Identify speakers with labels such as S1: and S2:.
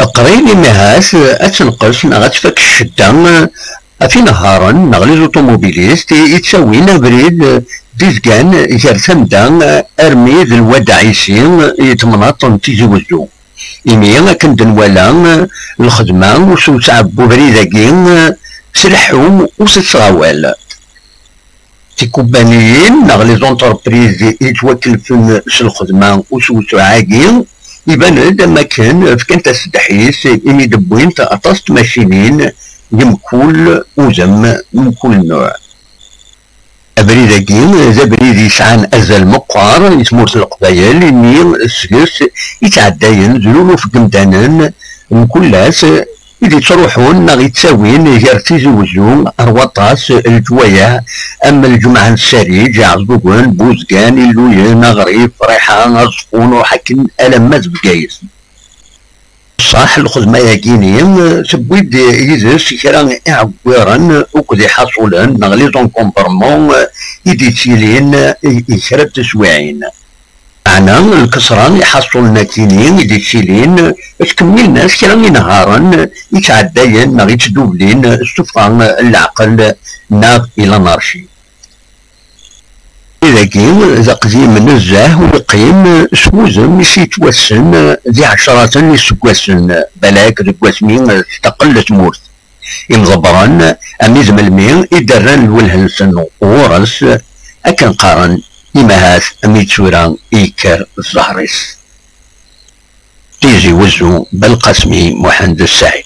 S1: قريني مهاس اتنقص غتفك الشدة في نهارا نغلي لوطوموبيليست يتساوينا بريد ديزكان جار تمدا ارمي ذي الواد عيسين يتمناط تيجي وزو إيميا كنت نوالا الخدمة وسو تعبو بريداكين سلحو وستغاوال تيكوبانيين نغلي زونتربريز يتوكلفن س الخدمة وسو عاقين يبان ما كان فكان تستحيس إني دبوين تأطست ماشينين يمكول وزم من كل نوع أبريداكين ذا بريد يسعان أزال مقار يسموت القبايل إني السكس يتعداين زلولو في قمدانان من كل ناس إذا تروحون نغي تساوين جار تيزوزو أرواطاس الجوايع أما الجمعة السريج عزبوكون بوزكان اللوين غريب ريحان غزفون وحكن ألماز بقايس صح الخدمة ياكينين سبويد يزس كرا اعوارا وكذي حصولا نغلي زون كومبرمون يدي تسيلين يشرب تسويعين معنا الكسران يحصلنا كينين يدي تسيلين تكمل ناس كرا نهارا يتعداين نغي تدوبلين السفران العقل ناغ إلى نارشي إذا كين إذا قديم نزاه ويقيم سوزم يتوسن ذي عشرات يسكوسن بلاك ذي كواسمين تقل تمورت يمضبران أميزم المين إدران الولهنسن ورس أكن قارن إمهات أميتسوران إيكر الزهرس تيجي وزو بالقسمي محمد السعيد.